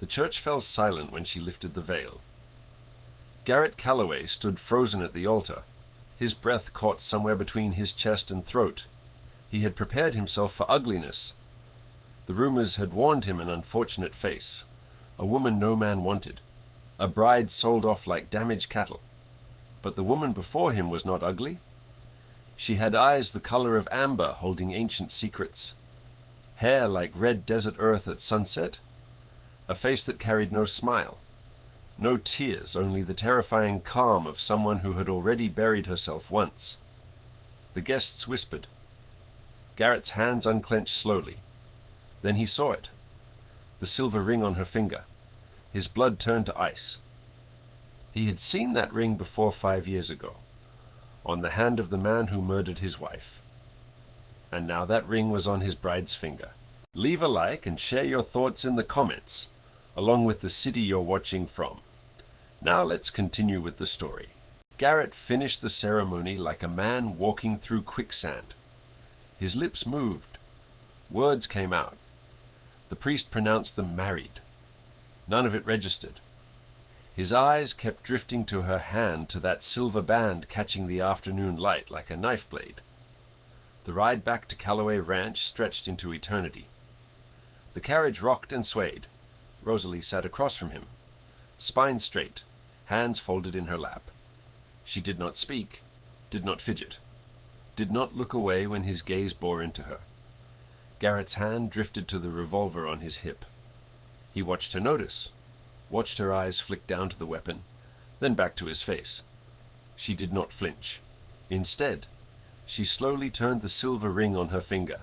The church fell silent when she lifted the veil. Garrett Calloway stood frozen at the altar. His breath caught somewhere between his chest and throat. He had prepared himself for ugliness. The rumors had warned him an unfortunate face, a woman no man wanted, a bride sold off like damaged cattle. But the woman before him was not ugly. She had eyes the color of amber holding ancient secrets, hair like red desert earth at sunset, a face that carried no smile, no tears, only the terrifying calm of someone who had already buried herself once. The guests whispered. Garrett's hands unclenched slowly. Then he saw it, the silver ring on her finger. His blood turned to ice. He had seen that ring before 5 years ago, on the hand of the man who murdered his wife. And now that ring was on his bride's finger. Leave a like and share your thoughts in the comments, along with the city you're watching from. Now let's continue with the story. Garrett finished the ceremony like a man walking through quicksand. His lips moved. Words came out. The priest pronounced them married. None of it registered. His eyes kept drifting to her hand, to that silver band catching the afternoon light like a knife blade. The ride back to Calloway Ranch stretched into eternity. The carriage rocked and swayed. Rosalie sat across from him, spine straight, hands folded in her lap. She did not speak, did not fidget, did not look away when his gaze bore into her. Garrett's hand drifted to the revolver on his hip. He watched her notice, watched her eyes flick down to the weapon, then back to his face. She did not flinch. Instead, she slowly turned the silver ring on her finger,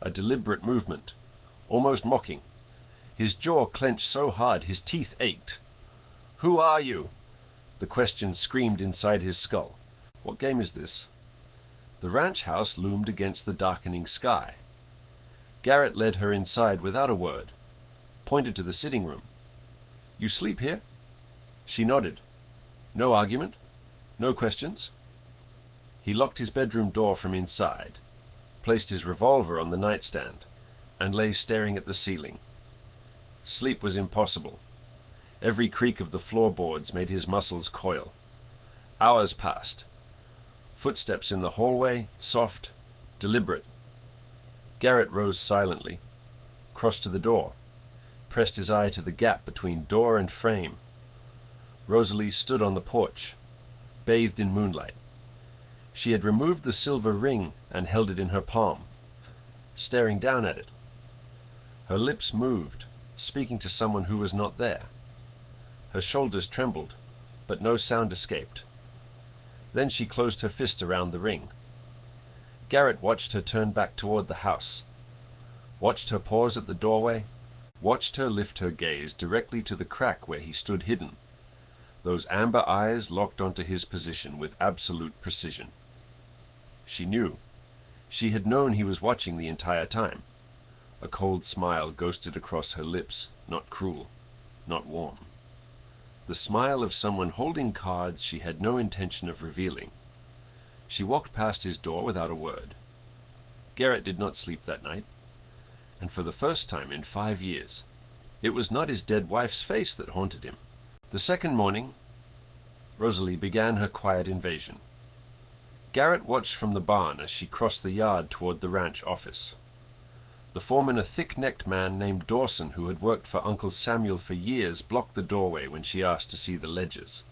a deliberate movement, almost mocking. His jaw clenched so hard his teeth ached. "Who are you?" The question screamed inside his skull. What game is this? The ranch house loomed against the darkening sky. Garrett led her inside without a word, pointed to the sitting room. "You sleep here?" She nodded. No argument? No questions? He locked his bedroom door from inside, placed his revolver on the nightstand, and lay staring at the ceiling. Sleep was impossible. Every creak of the floorboards made his muscles coil. Hours passed. Footsteps in the hallway, soft, deliberate. Garrett rose silently, crossed to the door, pressed his eye to the gap between door and frame. Rosalie stood on the porch, bathed in moonlight. She had removed the silver ring and held it in her palm, staring down at it. Her lips moved, speaking to someone who was not there. Her shoulders trembled, but no sound escaped. Then she closed her fist around the ring. Garrett watched her turn back toward the house, watched her pause at the doorway, watched her lift her gaze directly to the crack where he stood hidden. Those amber eyes locked onto his position with absolute precision. She knew. She had known he was watching the entire time. A cold smile ghosted across her lips, not cruel, not warm. The smile of someone holding cards she had no intention of revealing. She walked past his door without a word. Garrett did not sleep that night, and for the first time in 5 years, it was not his dead wife's face that haunted him. The second morning, Rosalie began her quiet invasion. Garrett watched from the barn as she crossed the yard toward the ranch office. The foreman, a thick-necked man named Dawson, who had worked for Uncle Samuel for years, blocked the doorway when she asked to see the ledgers.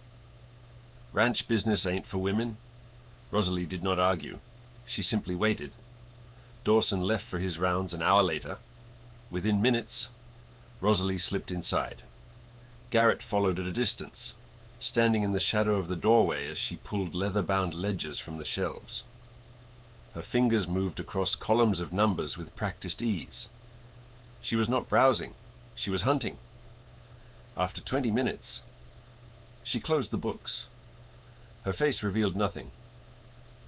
"Ranch business ain't for women." Rosalie did not argue. She simply waited. Dawson left for his rounds an hour later. Within minutes, Rosalie slipped inside. Garrett followed at a distance, standing in the shadow of the doorway as she pulled leather-bound ledgers from the shelves. Her fingers moved across columns of numbers with practiced ease. She was not browsing. She was hunting. After 20 minutes, she closed the books. Her face revealed nothing,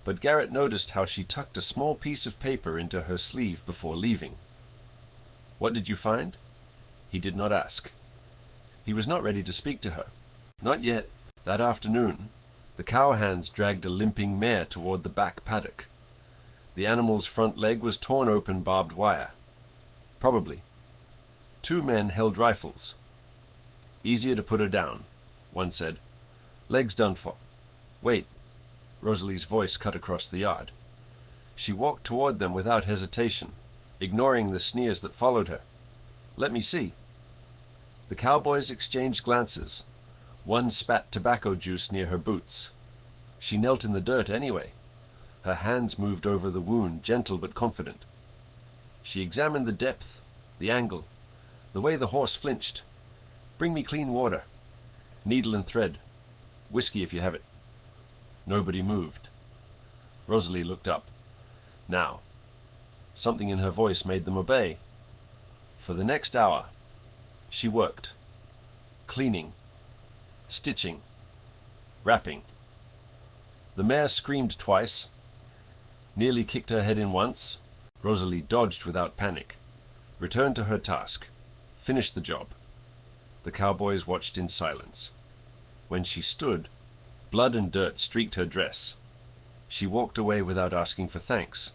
but Garrett noticed how she tucked a small piece of paper into her sleeve before leaving. "What did you find?" He did not ask. He was not ready to speak to her. Not yet. That afternoon, the cowhands dragged a limping mare toward the back paddock. The animal's front leg was torn open barbed wire. Probably. 2 men held rifles. Easier to put her down, one said. Legs done for. Wait. Rosalie's voice cut across the yard. She walked toward them without hesitation, ignoring the sneers that followed her. Let me see. The cowboys exchanged glances. One spat tobacco juice near her boots. She knelt in the dirt anyway. Her hands moved over the wound, gentle but confident. She examined the depth, the angle, the way the horse flinched. Bring me clean water. Needle and thread. Whiskey if you have it. Nobody moved. Rosalie looked up. Now. Something in her voice made them obey. For the next hour, she worked. Cleaning. Stitching. Wrapping. The mare screamed twice. Nearly kicked her head in once. Rosalie dodged without panic. Returned to her task. Finished the job. The cowboys watched in silence. When she stood, blood and dirt streaked her dress. She walked away without asking for thanks.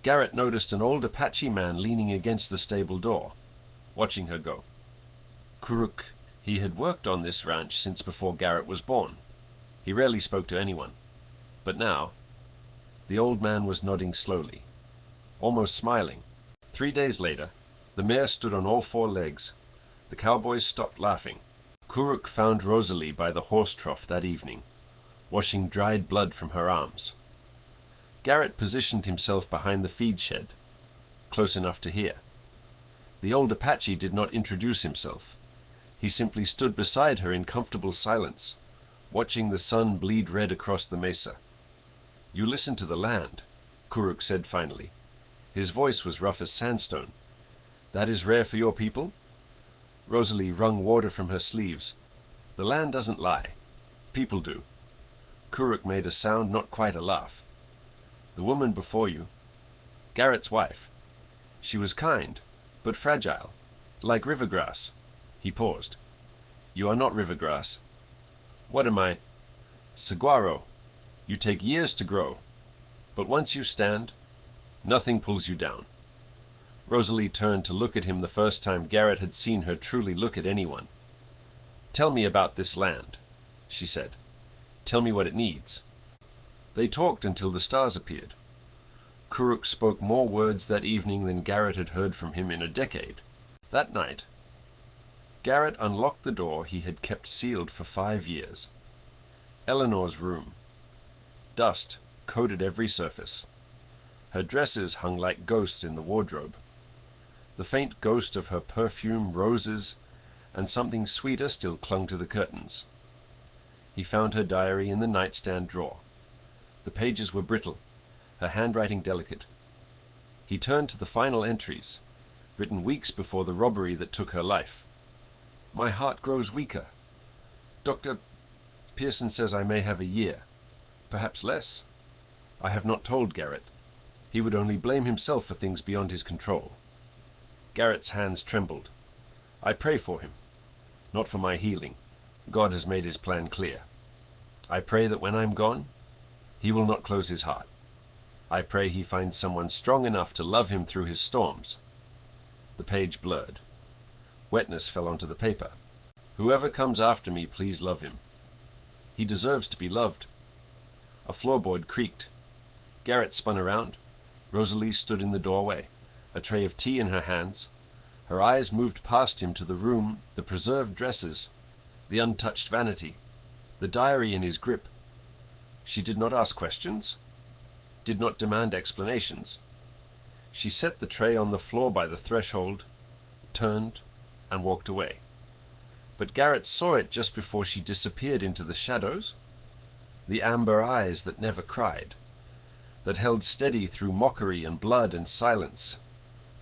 Garrett noticed an old Apache man leaning against the stable door, watching her go. Kuruk, he had worked on this ranch since before Garrett was born. He rarely spoke to anyone. But now, the old man was nodding slowly, almost smiling. 3 days later, the mare stood on all 4 legs. The cowboys stopped laughing. Kuruk found Rosalie by the horse trough that evening, washing dried blood from her arms. Garrett positioned himself behind the feed shed, close enough to hear. The old Apache did not introduce himself. He simply stood beside her in comfortable silence, watching the sun bleed red across the mesa. You listen to the land, Kuruk said finally. His voice was rough as sandstone. That is rare for your people? Rosalie wrung water from her sleeves. The land doesn't lie. People do. Kuruk made a sound not quite a laugh. The woman before you, Garrett's wife. She was kind, but fragile, like river grass. He paused. You are not river grass. What am I? Saguaro. You take years to grow, but once you stand, nothing pulls you down. Rosalie turned to look at him the first time Garrett had seen her truly look at anyone. Tell me about this land, she said. Tell me what it needs. They talked until the stars appeared. Kuruk spoke more words that evening than Garrett had heard from him in a decade. That night, Garrett unlocked the door he had kept sealed for 5 years. Eleanor's room. Dust coated every surface. Her dresses hung like ghosts in the wardrobe. The faint ghost of her perfume, roses, and something sweeter still clung to the curtains. He found her diary in the nightstand drawer. The pages were brittle, her handwriting delicate. He turned to the final entries, written weeks before the robbery that took her life. My heart grows weaker. Dr. Pearson says I may have a year, perhaps less. I have not told Garrett. He would only blame himself for things beyond his control. Garrett's hands trembled. I pray for him, not for my healing. God has made his plan clear. I pray that when I'm gone, he will not close his heart. I pray he finds someone strong enough to love him through his storms. The page blurred. Wetness fell onto the paper. Whoever comes after me, please love him. He deserves to be loved. A floorboard creaked. Garrett spun around. Rosalie stood in the doorway, a tray of tea in her hands. Her eyes moved past him to the room, the preserved dresses, the untouched vanity, the diary in his grip. She did not ask questions, did not demand explanations. She set the tray on the floor by the threshold, turned, and walked away. But Garrett saw it just before she disappeared into the shadows. The amber eyes that never cried, that held steady through mockery and blood and silence.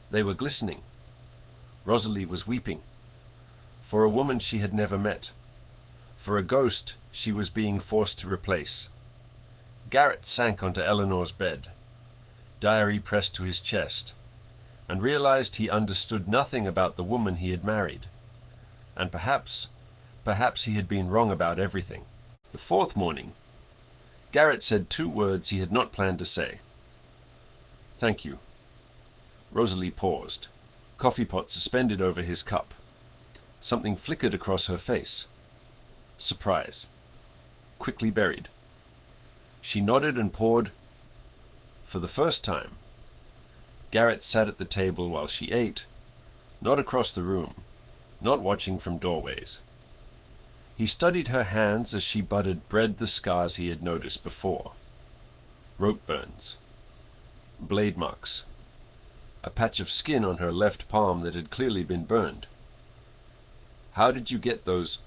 They were glistening. Rosalie was weeping. For a woman she had never met. For a ghost she was being forced to replace. Garrett sank onto Eleanor's bed, diary pressed to his chest, and realized he understood nothing about the woman he had married. And perhaps he had been wrong about everything. The 4th morning, Garrett said 2 words he had not planned to say. Thank you. Rosalie paused, coffee pot suspended over his cup. Something flickered across her face. Surprise. Quickly buried. She nodded and poured. For the first time, Garrett sat at the table while she ate, not across the room, not watching from doorways. He studied her hands as she buttered bread, the scars he had noticed before. Rope burns. Blade marks. A patch of skin on her left palm that had clearly been burned. How did you get those?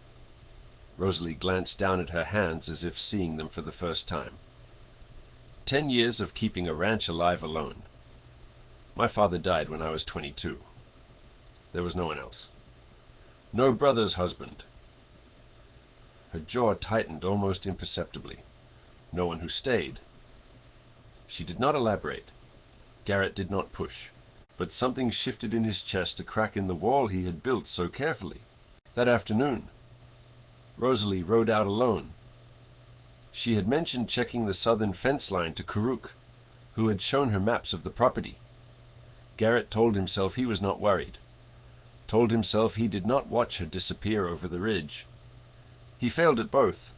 Rosalie glanced down at her hands as if seeing them for the first time. 10 years of keeping a ranch alive alone. My father died when I was 22. There was no one else. No brother's husband. Her jaw tightened almost imperceptibly. No one who stayed. She did not elaborate. Garrett did not push. But something shifted in his chest, a crack in the wall he had built so carefully. That afternoon, Rosalie rode out alone. She had mentioned checking the southern fence line to Kuruk, who had shown her maps of the property. Garrett told himself he was not worried. Told himself he did not watch her disappear over the ridge. He failed at both.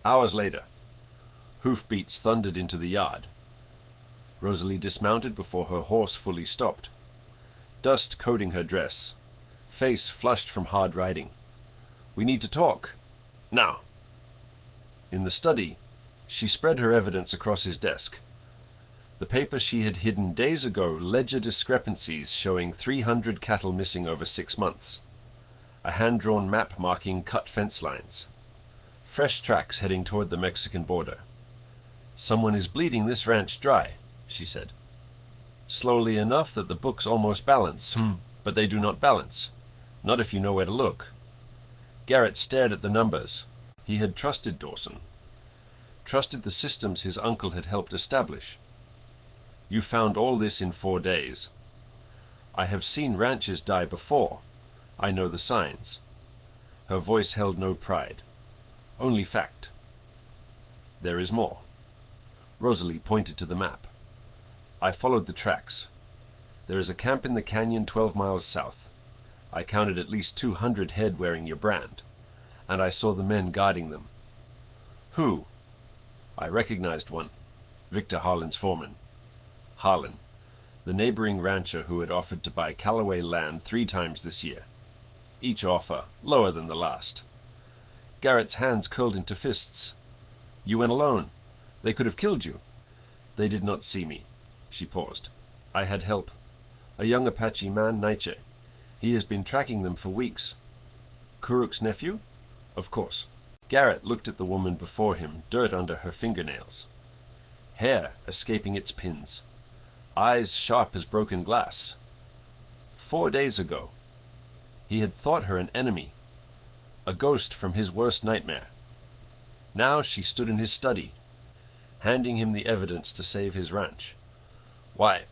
Hours later, hoofbeats thundered into the yard. Rosalie dismounted before her horse fully stopped. Dust coating her dress. Face flushed from hard riding. "We need to talk. Now." In the study, she spread her evidence across his desk. The paper she had hidden days ago, ledger discrepancies showing 300 cattle missing over 6 months. A hand-drawn map marking cut fence lines. Fresh tracks heading toward the Mexican border. "Someone is bleeding this ranch dry," she said. "Slowly enough that the books almost balance, but they do not balance. Not if you know where to look." Garrett stared at the numbers. He had trusted Dawson. Trusted the systems his uncle had helped establish. "You found all this in 4 days. I have seen ranches die before. I know the signs." Her voice held no pride. Only fact. "There is more." Rosalie pointed to the map. "I followed the tracks. There is a camp in the canyon 12 miles south. I counted at least 200 head wearing your brand, and I saw the men guarding them." "Who?" "I recognized one. Victor Harlan's foreman. Harlan, the neighboring rancher who had offered to buy Callaway land 3 times this year. Each offer lower than the last." Garrett's hands curled into fists. "You went alone. They could have killed you." "They did not see me." She paused. "I had help. A young Apache man, Nietzsche. He has been tracking them for weeks." "Kuruk's nephew?" "Of course." Garrett looked at the woman before him, dirt under her fingernails. Hair escaping its pins. Eyes sharp as broken glass. 4 days ago, he had thought her an enemy. A ghost from his worst nightmare. Now she stood in his study, handing him the evidence to save his ranch. "Why?"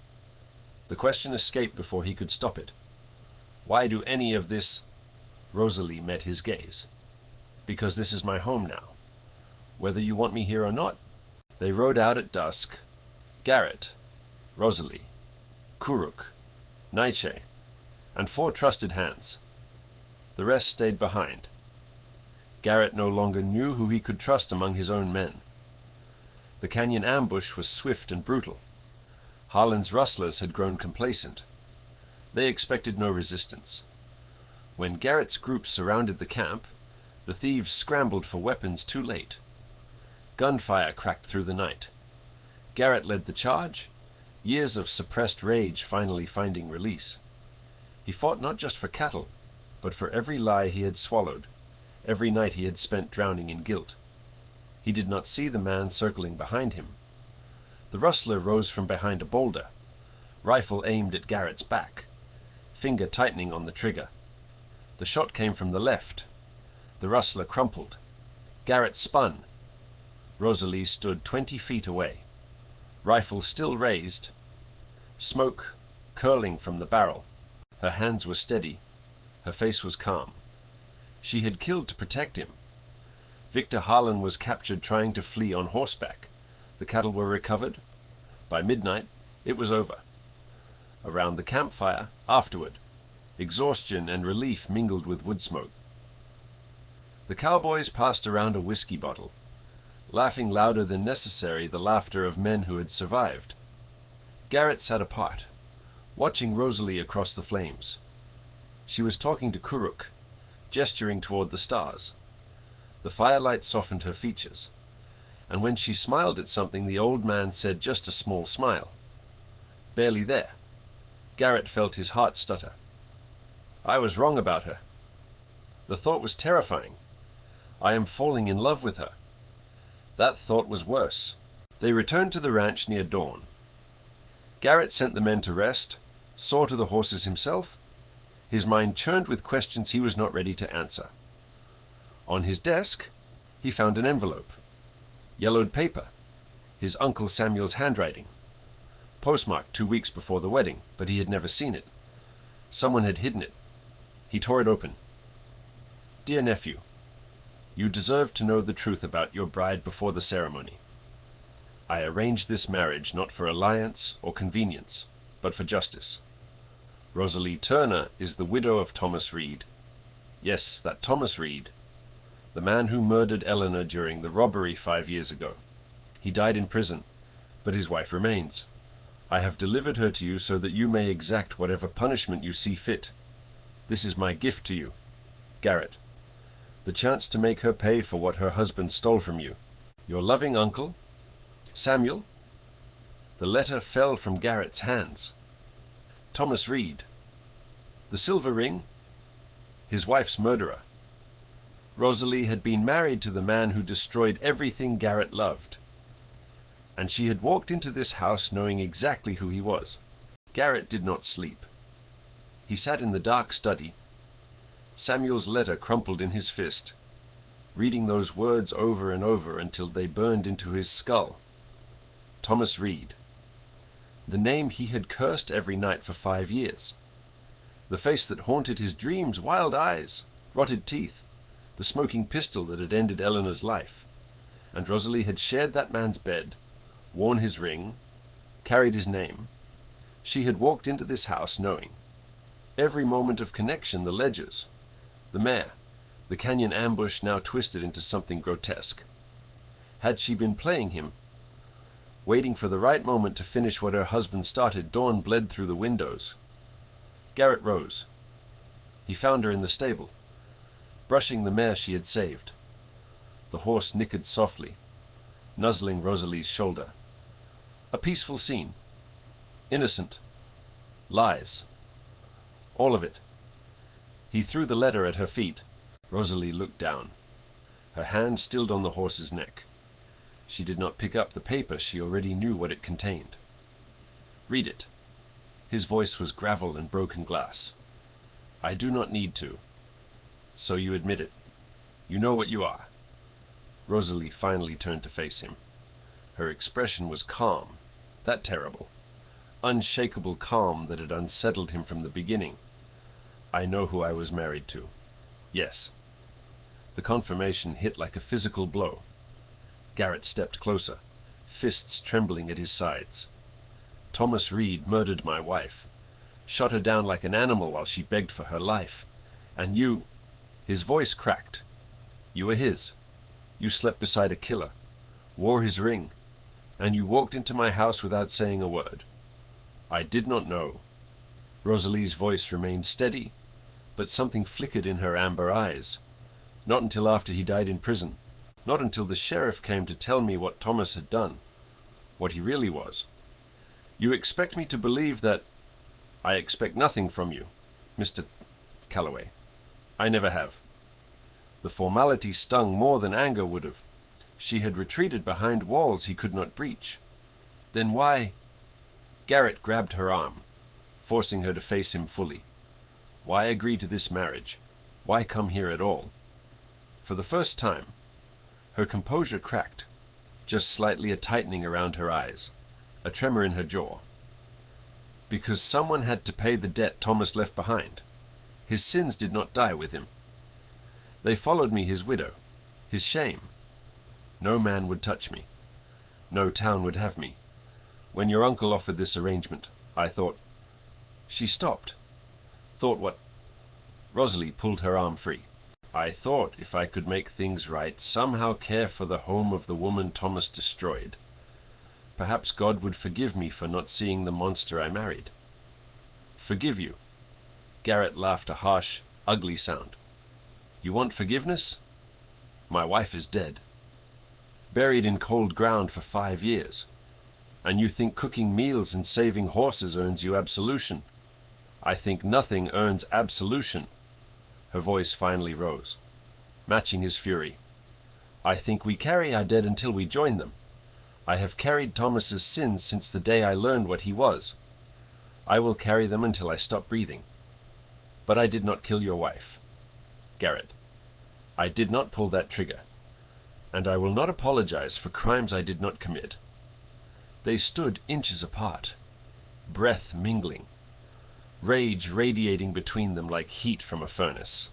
The question escaped before he could stop it. "Why do any of this?" Rosalie met his gaze. "Because this is my home now. Whether you want me here or not." They rode out at dusk. Garrett, Rosalie, Kuruk, Nietzsche, and 4 trusted hands. The rest stayed behind. Garrett no longer knew who he could trust among his own men. The canyon ambush was swift and brutal. Harlan's rustlers had grown complacent. They expected no resistance. When Garrett's group surrounded the camp, the thieves scrambled for weapons too late. Gunfire cracked through the night. Garrett led the charge, years of suppressed rage finally finding release. He fought not just for cattle, but for every lie he had swallowed, every night he had spent drowning in guilt. He did not see the man circling behind him. The rustler rose from behind a boulder, rifle aimed at Garrett's back, finger tightening on the trigger. The shot came from the left. The rustler crumpled. Garrett spun. Rosalie stood 20 feet away, rifle still raised, smoke curling from the barrel. Her hands were steady. Her face was calm. She had killed to protect him. Victor Harlan was captured trying to flee on horseback. The cattle were recovered. By midnight, it was over. Around the campfire, afterward, Exhaustion and relief mingled with wood smoke. The cowboys passed around a whiskey bottle, laughing louder than necessary, the laughter of men who had survived. Garrett sat apart, watching Rosalie across the flames. She was talking to Kuruk, gesturing toward the stars. The firelight softened her features, and when she smiled at something, the old man said just a small smile. Barely there. Garrett felt his heart stutter. I was wrong about her. The thought was terrifying. I am falling in love with her. That thought was worse. They returned to the ranch near dawn. Garrett sent the men to rest, saw to the horses himself. His mind churned with questions he was not ready to answer. On his desk, he found an envelope. Yellowed paper. His Uncle Samuel's handwriting. Postmarked 2 weeks before the wedding, but he had never seen it. Someone had hidden it. He tore it open. Dear nephew, you deserve to know the truth about your bride before the ceremony. I arranged this marriage not for alliance or convenience, but for justice. Rosalie Turner is the widow of Thomas Reed. Yes, that Thomas Reed, the man who murdered Eleanor during the robbery 5 years ago. He died in prison, but his wife remains. I have delivered her to you so that you may exact whatever punishment you see fit. This is my gift to you, Garrett. The chance to make her pay for what her husband stole from you. Your loving uncle, Samuel. The letter fell from Garrett's hands. Thomas Reed. The silver ring. His wife's murderer. Rosalie had been married to the man who destroyed everything Garrett loved. And she had walked into this house knowing exactly who he was. Garrett did not sleep. He sat in the dark study, Samuel's letter crumpled in his fist, reading those words over and over until they burned into his skull. Thomas Reed. The name he had cursed every night for 5 years. The face that haunted his dreams, wild eyes, rotted teeth, the smoking pistol that had ended Eleanor's life. And Rosalie had shared that man's bed, worn his ring, carried his name. She had walked into this house knowing. Every moment of connection, the ledgers, the mare, the canyon ambush now twisted into something grotesque. Had she been playing him? Waiting for the right moment to finish what her husband started, dawn bled through the windows. Garrett rose. He found her in the stable, brushing the mare she had saved. The horse nickered softly, nuzzling Rosalie's shoulder. A peaceful scene. Innocent. Lies. All of it. He threw the letter at her feet. Rosalie looked down, her hand stilled on the horse's neck. She did not pick up the paper. She already knew what it contained. Read it. His voice was gravel and broken glass. I do not need to. So you admit it. You know what you are. Rosalie finally turned to face him. Her expression was calm, that terrible, unshakable calm that had unsettled him from the beginning. I know who I was married to. Yes. The confirmation hit like a physical blow. Garrett stepped closer, fists trembling at his sides. Thomas Reed murdered my wife, shot her down like an animal while she begged for her life. And you... His voice cracked. You were his. You slept beside a killer, wore his ring, and you walked into my house without saying a word. I did not know. Rosalie's voice remained steady, but something flickered in her amber eyes. Not until after he died in prison. Not until the sheriff came to tell me what Thomas had done, what he really was. You expect me to believe that... I expect nothing from you, Mr. Calloway. I never have. The formality stung more than anger would have. She had retreated behind walls he could not breach. Then why... Garrett grabbed her arm, forcing her to face him fully. Why agree to this marriage? Why come here at all? For the first time, her composure cracked, just slightly a tightening around her eyes, a tremor in her jaw. Because someone had to pay the debt Thomas left behind. His sins did not die with him. They followed me, his widow, his shame. No man would touch me. No town would have me. When your uncle offered this arrangement, I thought... She stopped. Thought what Rosalie pulled her arm free. I thought if I could make things right, somehow care for the home of the woman Thomas destroyed, perhaps God would forgive me for not seeing the monster I married. Forgive you? Garrett laughed a harsh, ugly sound. You want forgiveness? My wife is dead. Buried in cold ground for 5 years. And you think cooking meals and saving horses earns you absolution? I think nothing earns absolution. Her voice finally rose, matching his fury. I think we carry our dead until we join them. I have carried Thomas's sins since the day I learned what he was. I will carry them until I stop breathing. But I did not kill your wife. Garrett, I did not pull that trigger, and I will not apologize for crimes I did not commit. They stood inches apart, breath mingling, rage radiating between them like heat from a furnace.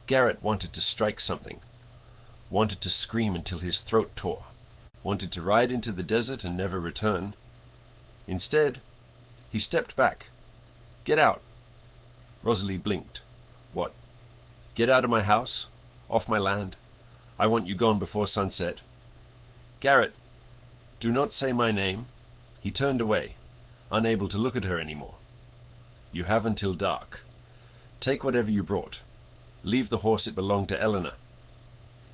Garrett wanted to strike something, wanted to scream until his throat tore, wanted to ride into the desert and never return. Instead, he stepped back. Get out. Rosalie blinked. What? Get out of my house? Off my land? I want you gone before sunset. Garrett, do not say my name. He turned away, unable to look at her anymore. You have until dark. Take whatever you brought. Leave the horse, it belonged to Eleanor.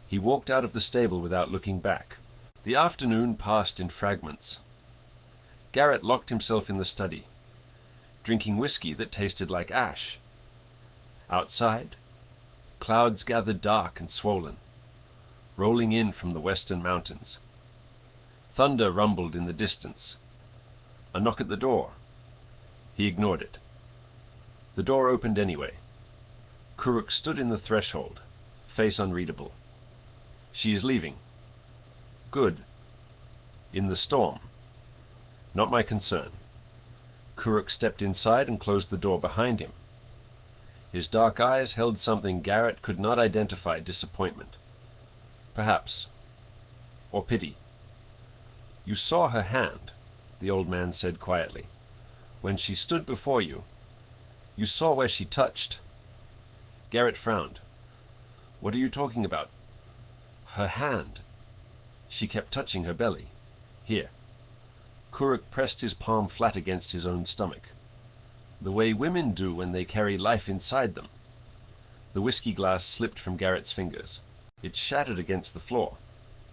He walked out of the stable without looking back. The afternoon passed in fragments. Garrett locked himself in the study, drinking whiskey that tasted like ash. Outside, clouds gathered dark and swollen, rolling in from the western mountains. Thunder rumbled in the distance. A knock at the door. He ignored it. The door opened anyway. Kuruk stood in the threshold, face unreadable. She is leaving. Good. In the storm. Not my concern. Kuruk stepped inside and closed the door behind him. His dark eyes held something Garrett could not identify: disappointment. Perhaps. Or pity. You saw her hand, the old man said quietly. When she stood before you, you saw where she touched. Garrett frowned. What are you talking about? Her hand. She kept touching her belly. Here. Kuruk pressed his palm flat against his own stomach. The way women do when they carry life inside them. The whiskey glass slipped from Garrett's fingers. It shattered against the floor,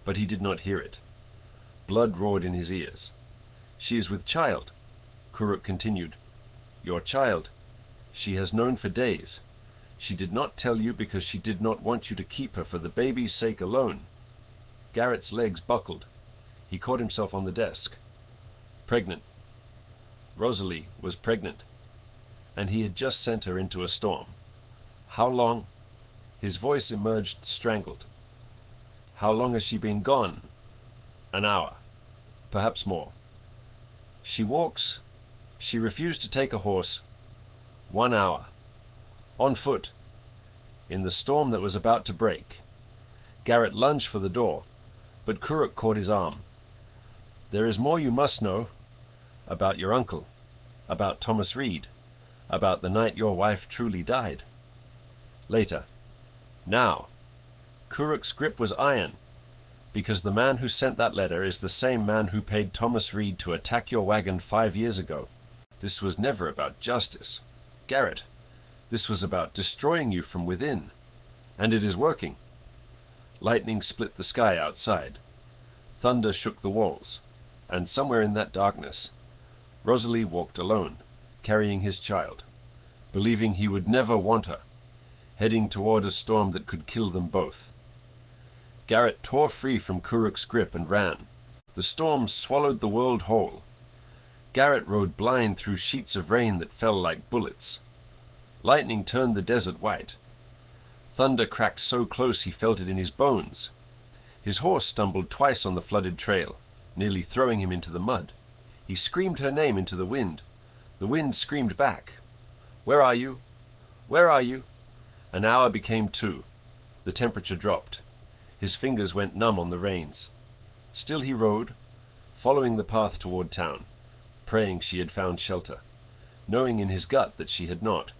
but he did not hear it. Blood roared in his ears. She is with child, Kuruk continued. Your child. She has known for days. She did not tell you because she did not want you to keep her for the baby's sake alone. Garrett's legs buckled. He caught himself on the desk. Pregnant. Rosalie was pregnant, and he had just sent her into a storm. How long? His voice emerged strangled. How long has she been gone? An hour, perhaps more. She walks. She refused to take a horse. 1 hour. On foot. In the storm that was about to break. Garrett lunged for the door, but Kuruk caught his arm. There is more you must know. About your uncle. About Thomas Reed. About the night your wife truly died. Later. Now. Kuruk's grip was iron, because the man who sent that letter is the same man who paid Thomas Reed to attack your wagon 5 years ago. This was never about justice. Garrett, this was about destroying you from within. And it is working. Lightning split the sky outside. Thunder shook the walls. And somewhere in that darkness, Rosalie walked alone, carrying his child, believing he would never want her, heading toward a storm that could kill them both. Garrett tore free from Kuruk's grip and ran. The storm swallowed the world whole. Garrett rode blind through sheets of rain that fell like bullets. Lightning turned the desert white. Thunder cracked so close he felt it in his bones. His horse stumbled twice on the flooded trail, nearly throwing him into the mud. He screamed her name into the wind. The wind screamed back. Where are you? Where are you? An hour became 2. The temperature dropped. His fingers went numb on the reins. Still he rode, following the path toward town, praying she had found shelter, knowing in his gut that she had not.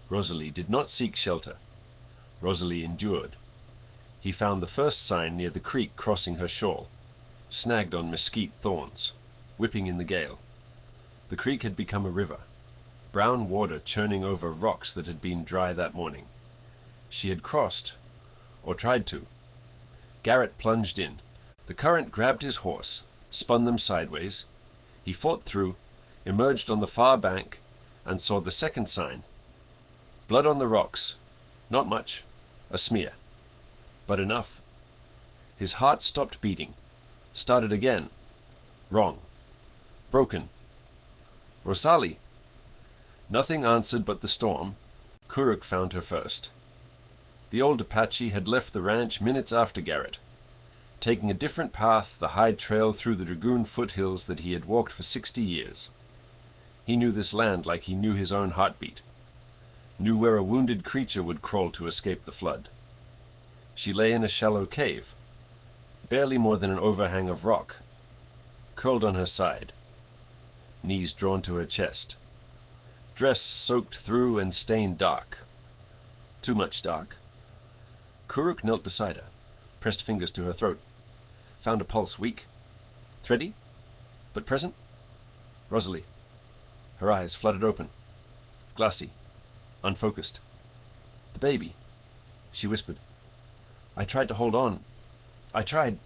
Rosalie did not seek shelter. Rosalie endured. He found the first sign near the creek crossing her shawl, snagged on mesquite thorns, whipping in the gale. The creek had become a river, brown water churning over rocks that had been dry that morning. She had crossed, or tried to. Garrett plunged in. The current grabbed his horse, spun them sideways. He fought through, emerged on the far bank, and saw the second sign. Blood on the rocks. Not much. A smear. But enough. His heart stopped beating. Started again. Wrong. Broken. Rosalie. Nothing answered but the storm. Kuruk found her first. The old Apache had left the ranch minutes after Garrett, taking a different path, the high trail through the Dragoon foothills that he had walked for 60 years. He knew this land like he knew his own heartbeat, knew where a wounded creature would crawl to escape the flood. She lay in a shallow cave, barely more than an overhang of rock, curled on her side, knees drawn to her chest, dress soaked through and stained dark. Too much dark. Kuruk knelt beside her, pressed fingers to her throat, found a pulse weak, thready, but present. Rosalie. Her eyes fluttered open, glassy, unfocused. The baby, she whispered. I tried to hold on. I tried.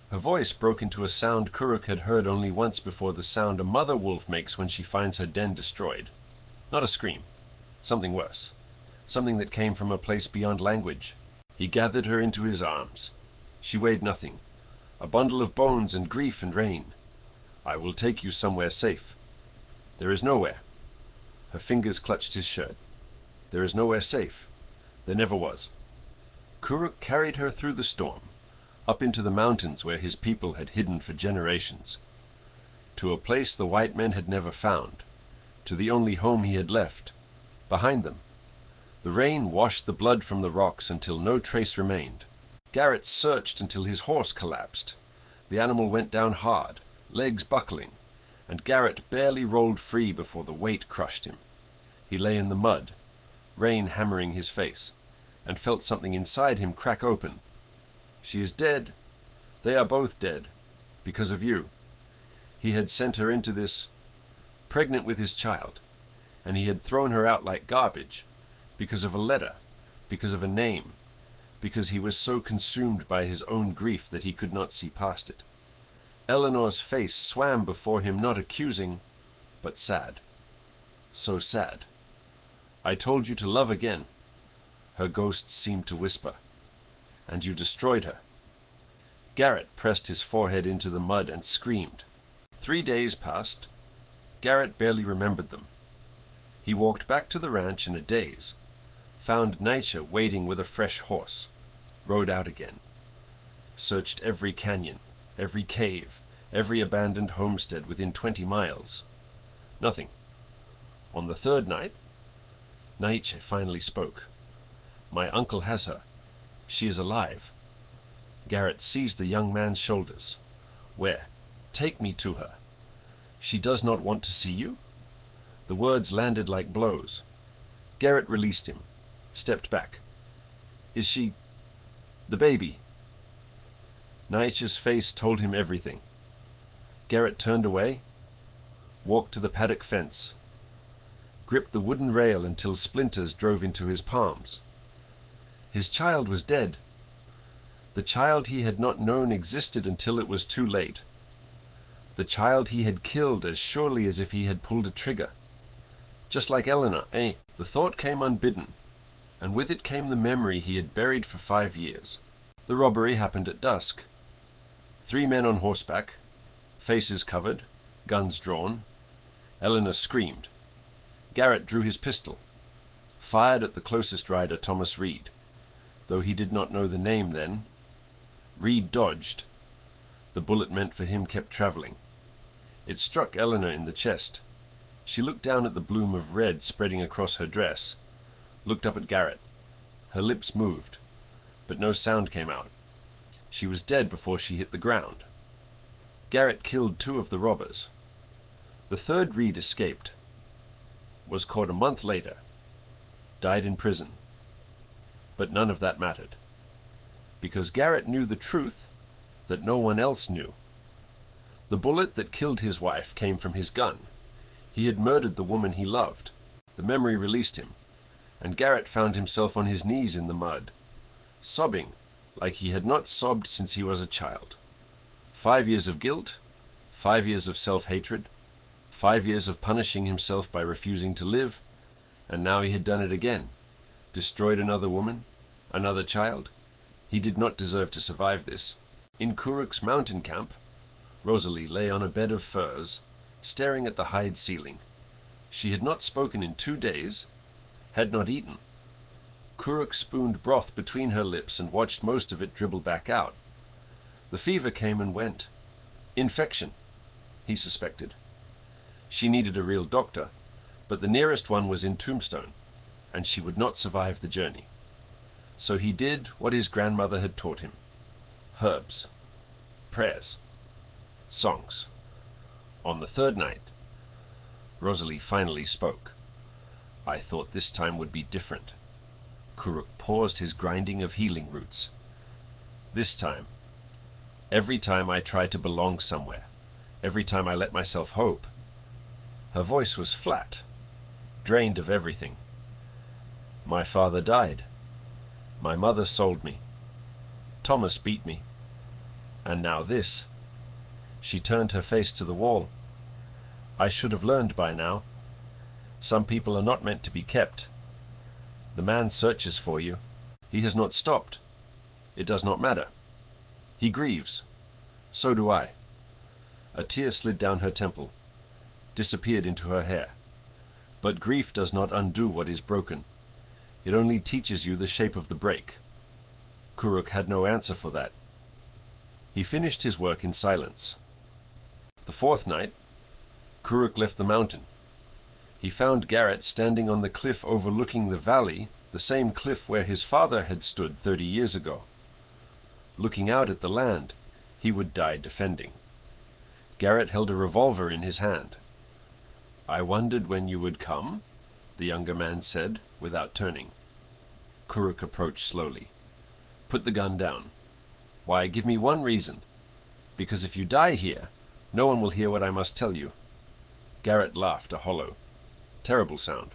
Her voice broke into a sound Kuruk had heard only once before, the sound a mother wolf makes when she finds her den destroyed. Not a scream. Something worse. Something that came from a place beyond language. He gathered her into his arms. She weighed nothing. A bundle of bones and grief and rain. I will take you somewhere safe. There is nowhere. Her fingers clutched his shirt. There is nowhere safe. There never was. Kuruk carried her through the storm, up into the mountains where his people had hidden for generations, to a place the white men had never found, to the only home he had left, behind them. The rain washed the blood from the rocks until no trace remained. Garrett searched until his horse collapsed. The animal went down hard, legs buckling, and Garrett barely rolled free before the weight crushed him. He lay in the mud, rain hammering his face, and felt something inside him crack open. She is dead. They are both dead, because of you. He had sent her into this, pregnant with his child, and he had thrown her out like garbage, because of a letter, because of a name, because he was so consumed by his own grief that he could not see past it. Eleanor's face swam before him, not accusing, but sad. So sad. I told you to love again. Her ghost seemed to whisper. And you destroyed her. Garrett pressed his forehead into the mud and screamed. 3 days passed. Garrett barely remembered them. He walked back to the ranch in a daze, found Nietzsche waiting with a fresh horse, rode out again, searched every canyon, every cave, every abandoned homestead within 20 miles. Nothing. On the third night, Nietzsche finally spoke. My uncle has her. She is alive. Garrett seized the young man's shoulders. Where? Take me to her. She does not want to see you? The words landed like blows. Garrett released him, stepped back. Is she... the baby? Nietzsche's face told him everything. Garrett turned away, walked to the paddock fence, gripped the wooden rail until splinters drove into his palms. His child was dead. The child he had not known existed until it was too late. The child he had killed as surely as if he had pulled a trigger. Just like Eleanor, eh? The thought came unbidden, and with it came the memory he had buried for 5 years. The robbery happened at dusk. 3 men on horseback, faces covered, guns drawn. Eleanor screamed. Garrett drew his pistol, fired at the closest rider, Thomas Reed. Though he did not know the name then, Reed dodged. The bullet meant for him kept traveling. It struck Eleanor in the chest. She looked down at the bloom of red spreading across her dress, looked up at Garrett. Her lips moved, but no sound came out. She was dead before she hit the ground. Garrett killed 2 of the robbers. The third Reed escaped, was caught a month later. died in prison. But none of that mattered, because Garrett knew the truth that no one else knew. The bullet that killed his wife came from his gun. He had murdered the woman he loved. The memory released him, and Garrett found himself on his knees in the mud, sobbing like he had not sobbed since he was a child. 5 years of guilt, 5 years of self-hatred, 5 years of punishing himself by refusing to live, and now he had done it again, destroyed another woman, another child. He did not deserve to survive this. In Kuruk's mountain camp, Rosalie lay on a bed of furs, staring at the hide ceiling. She had not spoken in 2 days, had not eaten. Kuruk spooned broth between her lips and watched most of it dribble back out. The fever came and went. Infection, he suspected. She needed a real doctor, but the nearest one was in Tombstone, and she would not survive the journey. So he did what his grandmother had taught him. Herbs, prayers, songs. On the third night, Rosalie finally spoke. I thought this time would be different. Kuruk paused his grinding of healing roots. This time, every time I tried to belong somewhere, every time I let myself hope. Her voice was flat, drained of everything. My father died. My mother sold me. Thomas beat me. And now this. She turned her face to the wall. I should have learned by now. Some people are not meant to be kept. The man searches for you. He has not stopped. It does not matter. He grieves. So do I. A tear slid down her temple, disappeared into her hair. But grief does not undo what is broken. It only teaches you the shape of the break. Kuruk had no answer for that. He finished his work in silence. The fourth night, Kuruk left the mountain. He found Garrett standing on the cliff overlooking the valley, the same cliff where his father had stood 30 years ago. Looking out at the land he would die defending. Garrett held a revolver in his hand. I wondered when you would come, the younger man said, without turning. Kuruk approached slowly. Put the gun down. Why, give me one reason. Because if you die here, no one will hear what I must tell you. Garrett laughed, a hollow, terrible sound.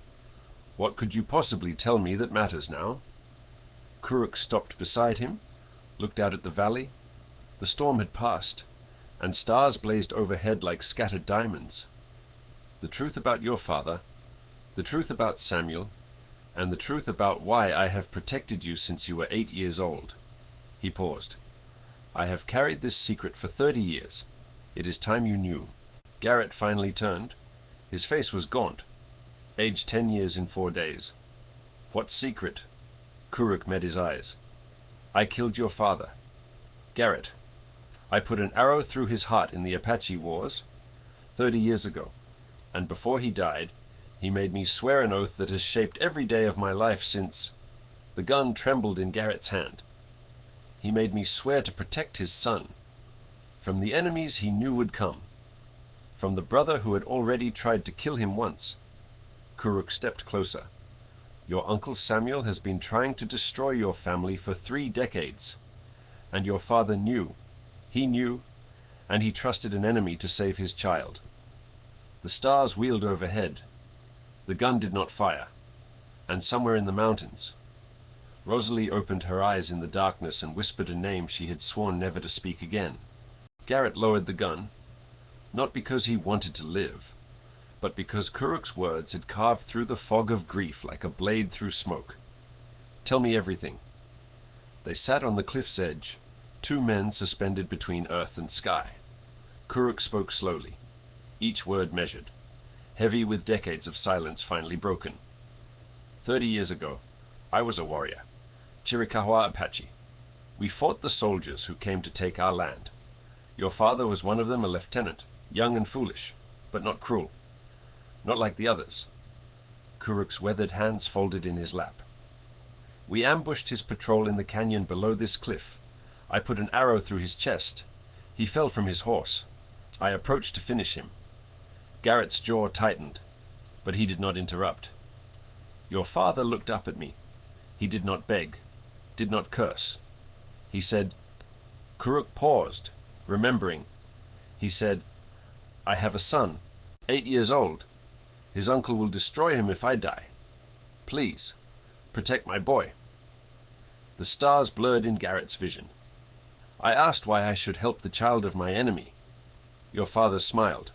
What could you possibly tell me that matters now? Kuruk stopped beside him, looked out at the valley. The storm had passed, and stars blazed overhead like scattered diamonds. The truth about your father, the truth about Samuel, and the truth about why I have protected you since you were 8 years old. He paused. I have carried this secret for 30 years. It is time you knew. Garrett finally turned. His face was gaunt, aged 10 years in 4 days. What secret? Kuruk met his eyes. I killed your father. Garrett. I put an arrow through his heart in the Apache Wars 30 years ago, and before he died, he made me swear an oath that has shaped every day of my life since. The gun trembled in Garrett's hand. He made me swear to protect his son from the enemies he knew would come, from the brother who had already tried to kill him once. Kuruk stepped closer. Your uncle Samuel has been trying to destroy your family for 3 decades, and your father knew. He knew, and he trusted an enemy to save his child. The stars wheeled overhead. The gun did not fire, and somewhere in the mountains, Rosalie opened her eyes in the darkness and whispered a name she had sworn never to speak again. Garrett lowered the gun, not because he wanted to live, but because Kuruk's words had carved through the fog of grief like a blade through smoke. Tell me everything. They sat on the cliff's edge, 2 men suspended between earth and sky. Kuruk spoke slowly, each word measured, heavy with decades of silence finally broken. 30 years ago, I was a warrior, Chiricahua Apache. We fought the soldiers who came to take our land. Your father was one of them, a lieutenant, young and foolish, but not cruel. Not like the others. Kuruk's weathered hands folded in his lap. We ambushed his patrol in the canyon below this cliff. I put an arrow through his chest. He fell from his horse. I approached to finish him. Garrett's jaw tightened, but he did not interrupt. Your father looked up at me. He did not beg, did not curse. He said, Kuruk paused, remembering. He said, I have a son, 8 years old. His uncle will destroy him if I die. Please, protect my boy. The stars blurred in Garrett's vision. I asked why I should help the child of my enemy. Your father smiled,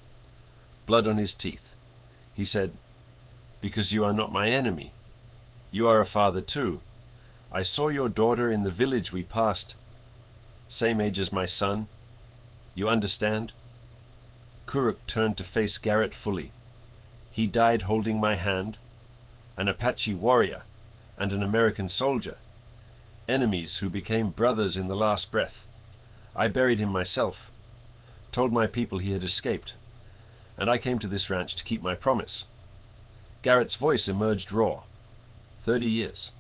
blood on his teeth. He said, Because you are not my enemy. You are a father too. I saw your daughter in the village we passed. Same age as my son. You understand? Kuruk turned to face Garrett fully. He died holding my hand. An Apache warrior and an American soldier. Enemies who became brothers in the last breath. I buried him myself. Told my people he had escaped. And I came to this ranch to keep my promise. Garrett's voice emerged raw. 30 years.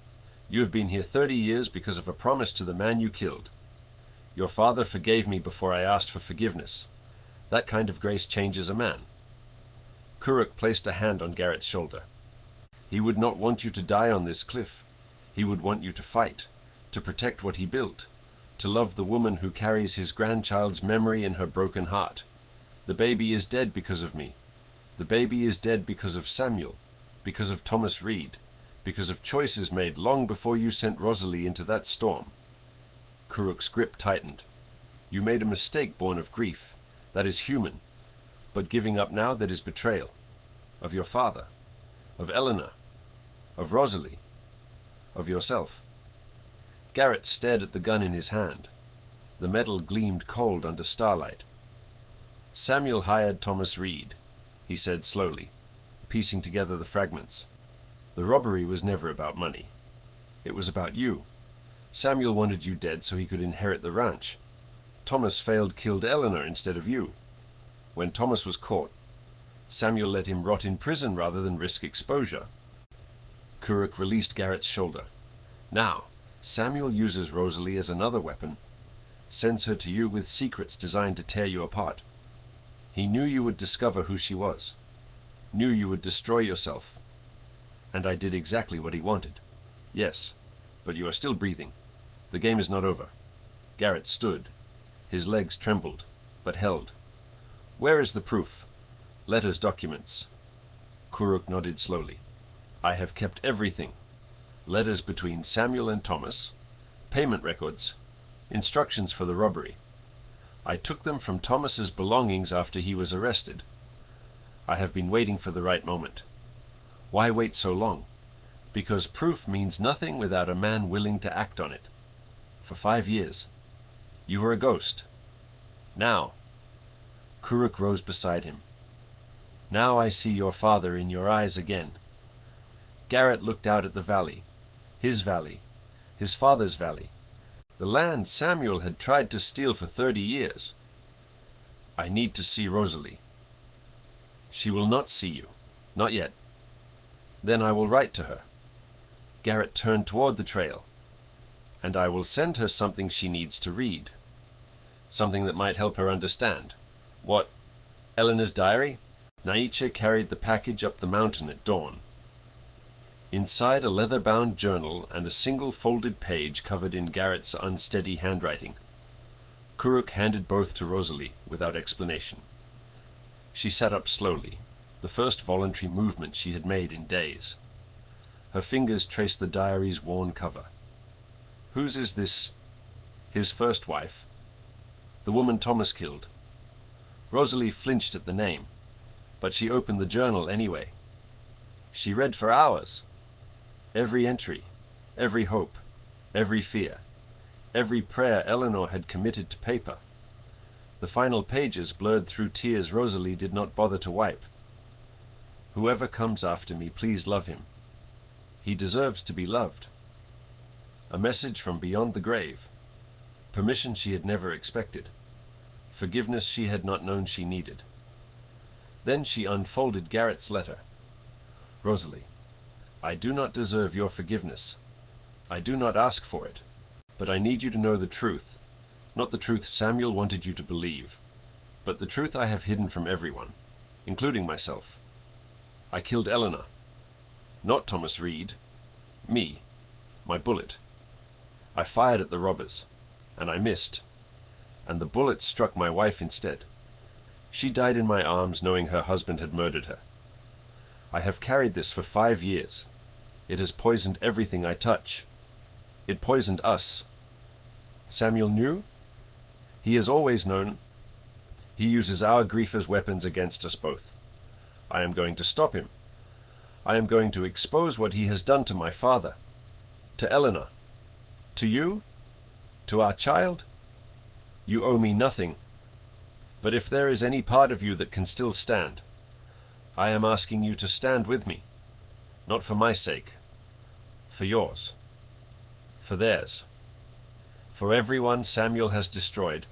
You have been here 30 years because of a promise to the man you killed. Your father forgave me before I asked for forgiveness. That kind of grace changes a man. Kuruk placed a hand on Garrett's shoulder. He would not want you to die on this cliff. He would want you to fight, to protect what he built, to love the woman who carries his grandchild's memory in her broken heart. The baby is dead because of me. The baby is dead because of Samuel, because of Thomas Reed, because of choices made long before you sent Rosalie into that storm. Kuruk's grip tightened. You made a mistake born of grief. That is human. But giving up now, that is betrayal. Of your father. Of Eleanor. Of Rosalie. Of yourself. Garrett stared at the gun in his hand. The metal gleamed cold under starlight. Samuel hired Thomas Reed, he said slowly, piecing together the fragments. The robbery was never about money. It was about you. Samuel wanted you dead so he could inherit the ranch. Thomas killed Eleanor instead of you. When Thomas was caught, Samuel let him rot in prison rather than risk exposure. Kuruk released Garrett's shoulder. Now, Samuel uses Rosalie as another weapon, sends her to you with secrets designed to tear you apart. He knew you would discover who she was, knew you would destroy yourself. And I did exactly what he wanted. Yes, but you are still breathing. The game is not over. Garrett stood. His legs trembled, but held. Where is the proof? Letters, documents. Kuruk nodded slowly. I have kept everything. Letters between Samuel and Thomas, payment records, instructions for the robbery. I took them from Thomas's belongings after he was arrested. I have been waiting for the right moment. Why wait so long? Because proof means nothing without a man willing to act on it. For 5 years. You were a ghost. Now. Kuruk rose beside him. Now I see your father in your eyes again. Garrett looked out at the valley. His father's valley. The land Samuel had tried to steal for 30 years. I need to see Rosalie. She will not see you. Not yet. Then I will write to her. Garrett turned toward the trail. And I will send her something she needs to read. Something that might help her understand. What? Eleanor's diary? Naicha carried the package up the mountain at dawn. Inside a leather-bound journal and a single folded page covered in Garrett's unsteady handwriting. Kuruk handed both to Rosalie without explanation. She sat up slowly, the first voluntary movement she had made in days. Her fingers traced the diary's worn cover. Whose is this? His first wife. The woman Thomas killed. Rosalie flinched at the name, but she opened the journal anyway. She read for hours. Every entry, every hope, every fear, every prayer Eleanor had committed to paper. The final pages blurred through tears Rosalie did not bother to wipe. Whoever comes after me, please love him. He deserves to be loved. A message from beyond the grave. Permission she had never expected. Forgiveness she had not known she needed. Then she unfolded Garrett's letter. Rosalie, I do not deserve your forgiveness. I do not ask for it. But I need you to know the truth. Not the truth Samuel wanted you to believe, but the truth I have hidden from everyone, including myself. I killed Eleanor. Not Thomas Reed. Me. My bullet. I fired at the robbers, and I missed, and the bullet struck my wife instead. She died in my arms knowing her husband had murdered her. I have carried this for 5 years. It has poisoned everything I touch. It poisoned us. Samuel knew? He has always known. He uses our grief as weapons against us both. I am going to stop him. I am going to expose what he has done to my father, to Eleanor, to you, to our child. You owe me nothing. But if there is any part of you that can still stand, I am asking you to stand with me, not for my sake, for yours, for theirs, for everyone Samuel has destroyed.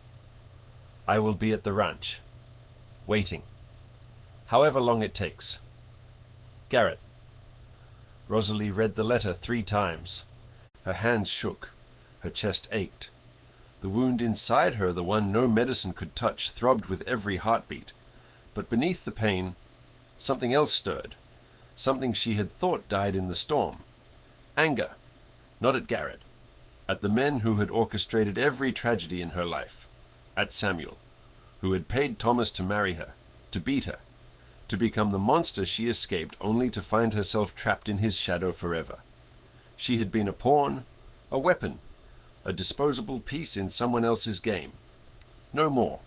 I will be at the ranch, waiting, however long it takes. Garrett. Rosalie read the letter 3 times. Her hands shook, her chest ached. The wound inside her, the one no medicine could touch, throbbed with every heartbeat. But beneath the pain, something else stirred, something she had thought died in the storm. Anger, not at Garrett, at the men who had orchestrated every tragedy in her life, at Samuel, who had paid Thomas to marry her, to beat her, to become the monster she escaped only to find herself trapped in his shadow forever. She had been a pawn, a weapon, a disposable piece in someone else's game. No more.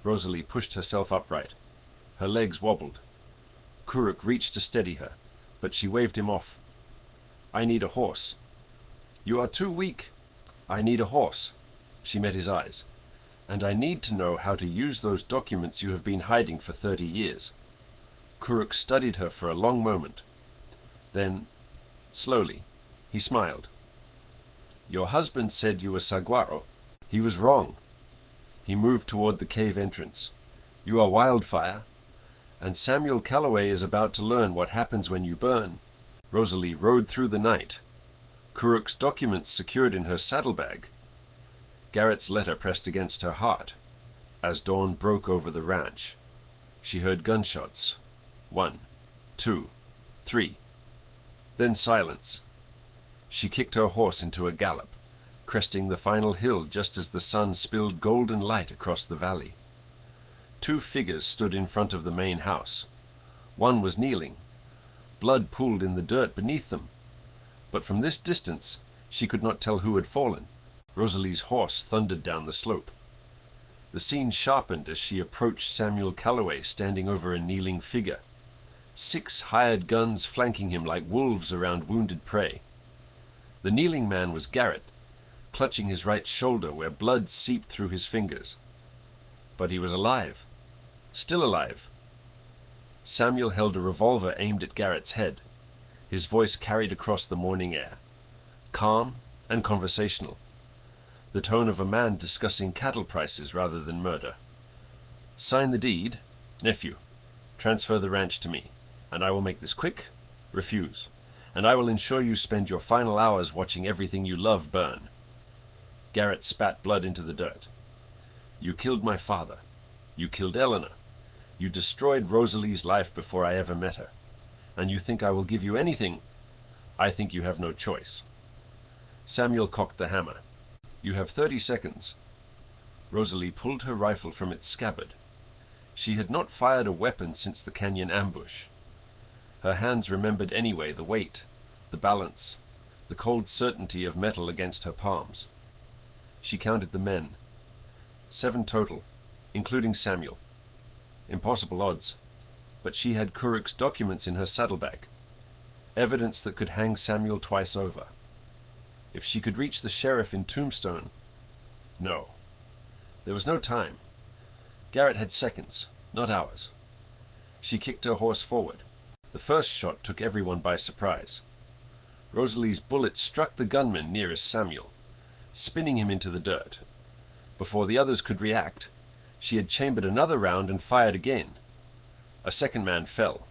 Rosalie pushed herself upright. Her legs wobbled. Kuruk reached to steady her, but she waved him off. I need a horse. You are too weak. I need a horse. She met his eyes. And I need to know how to use those documents you have been hiding for 30 years. Kuruk studied her for a long moment. Then, slowly, he smiled. Your husband said you were Saguaro. He was wrong. He moved toward the cave entrance. You are Wildfire, and Samuel Calloway is about to learn what happens when you burn. Rosalie rode through the night, Kuruk's documents secured in her saddlebag. Garrett's letter pressed against her heart. As dawn broke over the ranch, she heard gunshots. 1, 2, 3. Then silence. She kicked her horse into a gallop, cresting the final hill just as the sun spilled golden light across the valley. 2 figures stood in front of the main house. One was kneeling. Blood pooled in the dirt beneath them. But from this distance, she could not tell who had fallen. Rosalie's horse thundered down the slope. The scene sharpened as she approached Samuel Calloway standing over a kneeling figure. 6 hired guns flanking him like wolves around wounded prey. The kneeling man was Garrett, clutching his right shoulder where blood seeped through his fingers. But he was alive. Still alive. Samuel held a revolver aimed at Garrett's head. His voice carried across the morning air, calm and conversational, the tone of a man discussing cattle prices rather than murder. Sign the deed, nephew. Transfer the ranch to me, and I will make this quick. Refuse, and I will ensure you spend your final hours watching everything you love burn. Garrett spat blood into the dirt. You killed my father. You killed Eleanor. You destroyed Rosalie's life before I ever met her. And you think I will give you anything? I think you have no choice. Samuel cocked the hammer. You have 30 seconds. Rosalie pulled her rifle from its scabbard. She had not fired a weapon since the canyon ambush. Her hands remembered anyway the weight, the balance, the cold certainty of metal against her palms. She counted the men. 7 total, including Samuel. Impossible odds, but she had Kuruk's documents in her saddlebag, evidence that could hang Samuel twice over. If she could reach the sheriff in Tombstone... No. There was no time. Garrett had seconds, not hours. She kicked her horse forward. The first shot took everyone by surprise. Rosalie's bullet struck the gunman nearest Samuel, spinning him into the dirt. Before the others could react, she had chambered another round and fired again. A second man fell.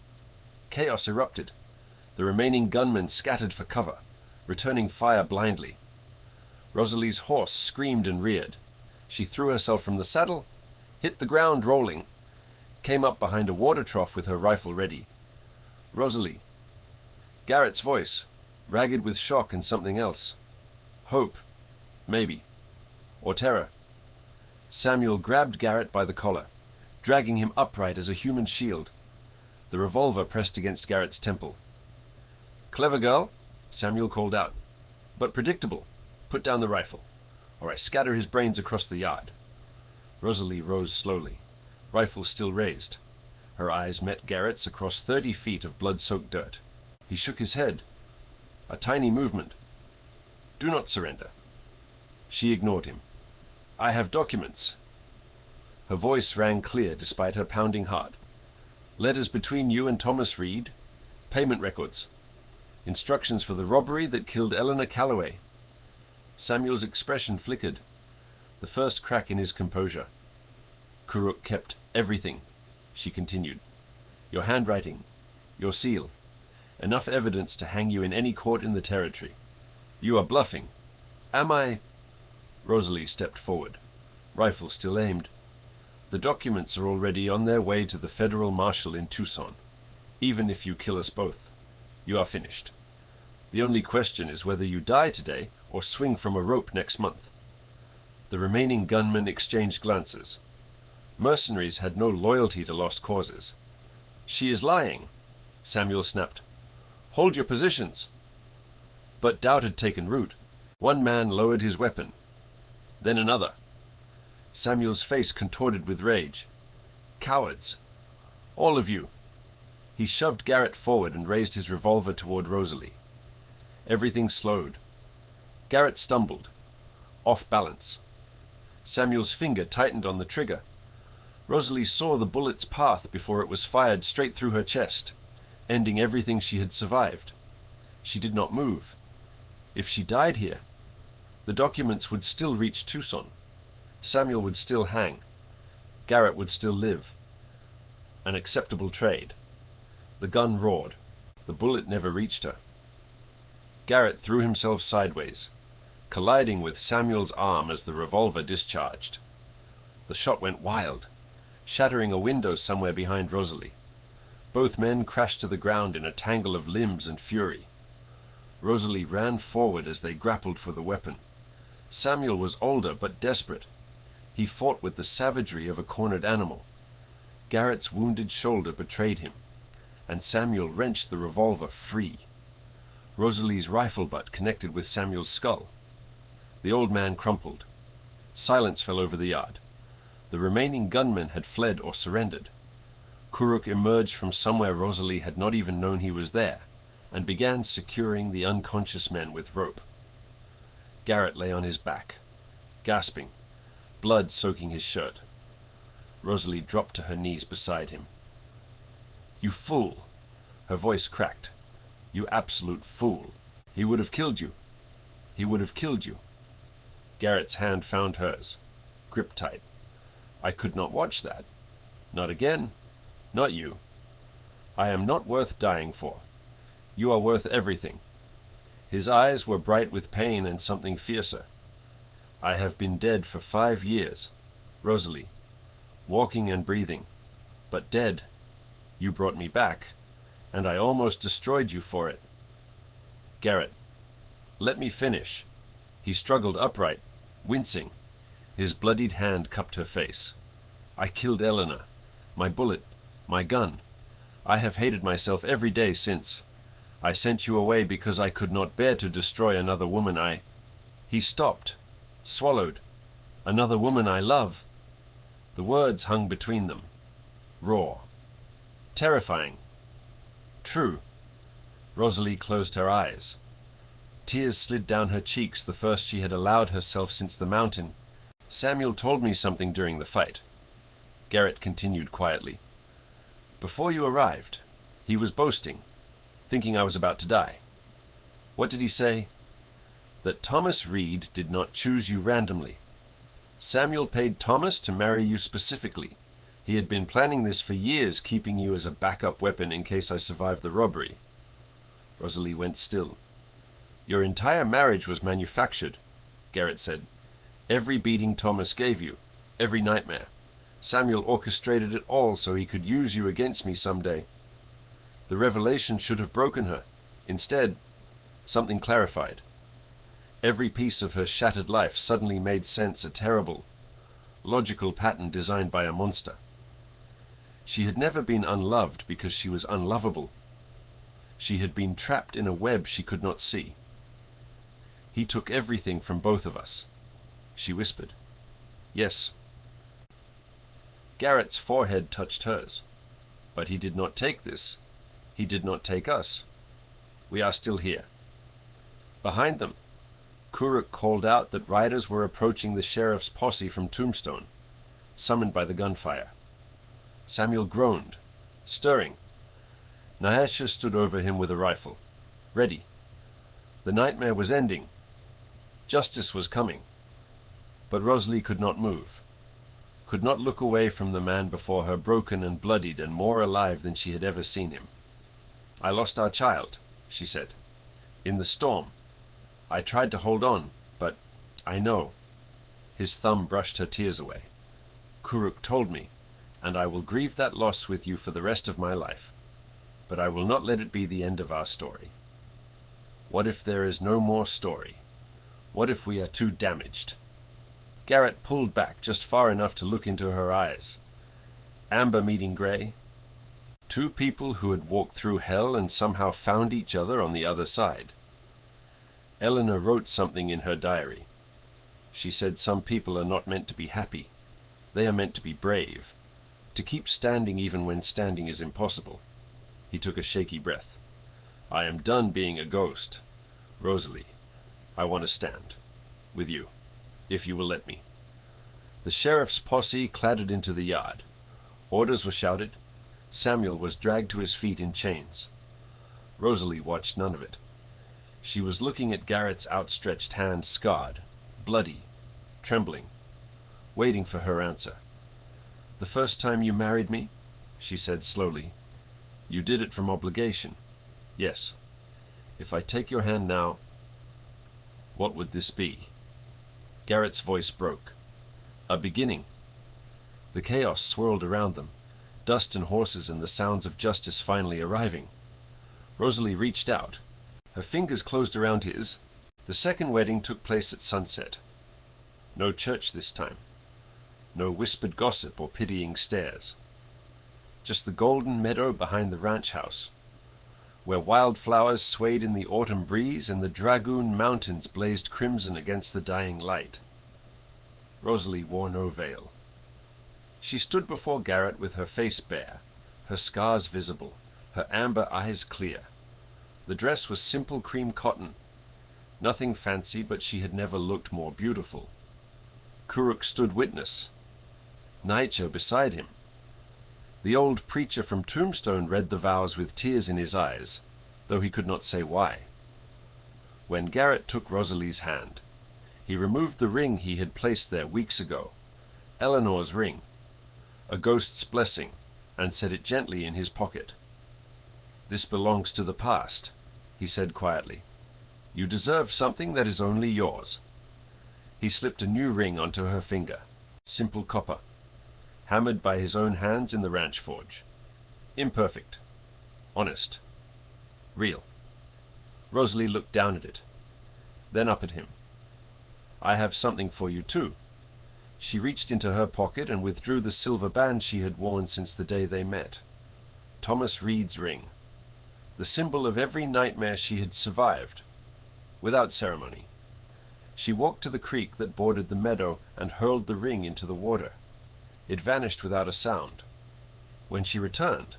Chaos erupted. The remaining gunmen scattered for cover, returning fire blindly. Rosalie's horse screamed and reared. She threw herself from the saddle, hit the ground rolling, came up behind a water trough with her rifle ready. Rosalie. Garrett's voice, ragged with shock and something else. Hope, maybe, or terror. Samuel grabbed Garrett by the collar, dragging him upright as a human shield. The revolver pressed against Garrett's temple. "Clever girl," Samuel called out, "but predictable. Put down the rifle, or I scatter his brains across the yard." Rosalie rose slowly, rifle still raised. Her eyes met Garrett's across 30 feet of blood-soaked dirt. He shook his head. A tiny movement. "Do not surrender." She ignored him. "I have documents." Her voice rang clear despite her pounding heart. "Letters between you and Thomas Reed. Payment records. Instructions for the robbery that killed Eleanor Calloway." Samuel's expression flickered. The first crack in his composure. "Kuruk kept everything," she continued. "Your handwriting, your seal. Enough evidence to hang you in any court in the territory. You are bluffing." "Am I?" Rosalie stepped forward, rifle still aimed. "The documents are already on their way to the federal marshal in Tucson. Even if you kill us both, you are finished. The only question is whether you die today or swing from a rope next month." The remaining gunmen exchanged glances. Mercenaries had no loyalty to lost causes. "She is lying," Samuel snapped. "Hold your positions." But doubt had taken root. One man lowered his weapon. Then another. Samuel's face contorted with rage. "Cowards! All of you!" He shoved Garrett forward and raised his revolver toward Rosalie. Everything slowed. Garrett stumbled, off balance. Samuel's finger tightened on the trigger. Rosalie saw the bullet's path before it was fired straight through her chest, ending everything she had survived. She did not move. If she died here, the documents would still reach Tucson. Samuel would still hang. Garrett would still live. An acceptable trade. The gun roared. The bullet never reached her. Garrett threw himself sideways, colliding with Samuel's arm as the revolver discharged. The shot went wild, shattering a window somewhere behind Rosalie. Both men crashed to the ground in a tangle of limbs and fury. Rosalie ran forward as they grappled for the weapon. Samuel was older but desperate. He fought with the savagery of a cornered animal. Garrett's wounded shoulder betrayed him, and Samuel wrenched the revolver free. Rosalie's rifle butt connected with Samuel's skull. The old man crumpled. Silence fell over the yard. The remaining gunmen had fled or surrendered. Kuruk emerged from somewhere Rosalie had not even known he was there, and began securing the unconscious men with rope. Garrett lay on his back, gasping, blood soaking his shirt. Rosalie dropped to her knees beside him. "You fool!" Her voice cracked. "You absolute fool! He would have killed you. He would have killed you." Garrett's hand found hers, gripped tight. "I could not watch that. Not again. Not you. I am not worth dying for. You are worth everything." His eyes were bright with pain and something fiercer. "I have been dead for 5 years, Rosalie, walking and breathing, but dead. You brought me back, and I almost destroyed you for it." "Garrett, let me finish." He struggled upright, wincing. His bloodied hand cupped her face. "I killed Eleanor. My bullet, my gun. I have hated myself every day since. I sent you away because I could not bear to destroy another woman I—" He stopped, swallowed. "Another woman I love." The words hung between them, raw, terrifying. True. Rosalie closed her eyes. Tears slid down her cheeks, the first she had allowed herself since the mountain. "Samuel told me something during the fight," Garrett continued quietly. "Before you arrived, he was boasting, thinking I was about to die. What did he say? That Thomas Reed did not choose you randomly. Samuel paid Thomas to marry you specifically. He had been planning this for years, keeping you as a backup weapon in case I survived the robbery." Rosalie went still. "Your entire marriage was manufactured," Garrett said. "Every beating Thomas gave you, every nightmare. Samuel orchestrated it all so he could use you against me someday. The revelation should have broken her. Instead, something clarified. Every piece of her shattered life suddenly made sense, a terrible, logical pattern designed by a monster. She had never been unloved because she was unlovable. She had been trapped in a web she could not see. He took everything from both of us, she whispered. Yes. Garrett's forehead touched hers. But he did not take this. He did not take us. We are still here. Behind them, Kuruk called out that riders were approaching the sheriff's posse from Tombstone, summoned by the gunfire. Samuel groaned, stirring. Nyasha stood over him with a rifle, ready. The nightmare was ending. Justice was coming. But Rosalie could not move, could not look away from the man before her, broken and bloodied and more alive than she had ever seen him. I lost our child, she said. In the storm. I tried to hold on, but I know. His thumb brushed her tears away. Kuruk told me, and I will grieve that loss with you for the rest of my life. But I will not let it be the end of our story. What if there is no more story? What if we are too damaged? Garrett pulled back just far enough to look into her eyes. Amber meeting gray. Two people who had walked through hell and somehow found each other on the other side. Eleanor wrote something in her diary. She said some people are not meant to be happy. They are meant to be brave, to keep standing even when standing is impossible. He took a shaky breath. I am done being a ghost. Rosalie, I want to stand. With you, if you will let me. The sheriff's posse clattered into the yard. Orders were shouted. Samuel was dragged to his feet in chains. Rosalie watched none of it. She was looking at Garrett's outstretched hand, scarred, bloody, trembling, waiting for her answer. The first time you married me, she said slowly, you did it from obligation. Yes. If I take your hand now, what would this be? Garrett's voice broke. A beginning. The chaos swirled around them, dust and horses and the sounds of justice finally arriving. Rosalie reached out. Her fingers closed around his. The second wedding took place at sunset. No church this time. No whispered gossip or pitying stares. Just the golden meadow behind the ranch house, where wildflowers swayed in the autumn breeze and the Dragoon Mountains blazed crimson against the dying light. Rosalie wore no veil. She stood before Garrett with her face bare, her scars visible, her amber eyes clear. The dress was simple cream cotton, nothing fancy, but she had never looked more beautiful. Kuruk stood witness, Nigel beside him. The old preacher from Tombstone read the vows with tears in his eyes, though he could not say why. When Garrett took Rosalie's hand, he removed the ring he had placed there weeks ago, Eleanor's ring, a ghost's blessing, and set it gently in his pocket. This belongs to the past, he said quietly. You deserve something that is only yours. He slipped a new ring onto her finger, simple copper, hammered by his own hands in the ranch forge. Imperfect, honest, real. Rosalie looked down at it, then up at him. I have something for you too. She reached into her pocket and withdrew the silver band she had worn since the day they met. Thomas Reed's ring, the symbol of every nightmare she had survived, without ceremony. She walked to the creek that bordered the meadow and hurled the ring into the water. It vanished without a sound. When she returned,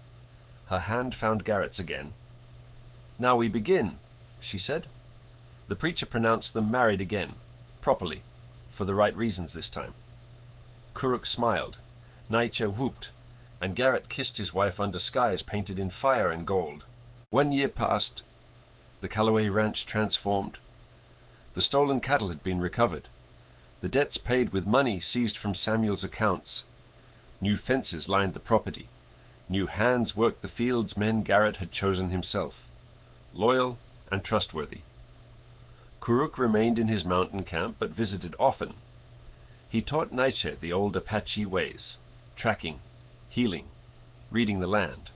her hand found Garrett's again. Now we begin, she said. The preacher pronounced them married again, properly, for the right reasons this time. Kuruk smiled, Naicha whooped, and Garrett kissed his wife under skies painted in fire and gold. 1 year passed. The Callaway Ranch transformed. The stolen cattle had been recovered. The debts paid with money seized from Samuel's accounts. New fences lined the property. New hands worked the fields men Garrett had chosen himself, loyal and trustworthy. Kuruk remained in his mountain camp but visited often. He taught Naiche the old Apache ways, tracking, healing, reading the land,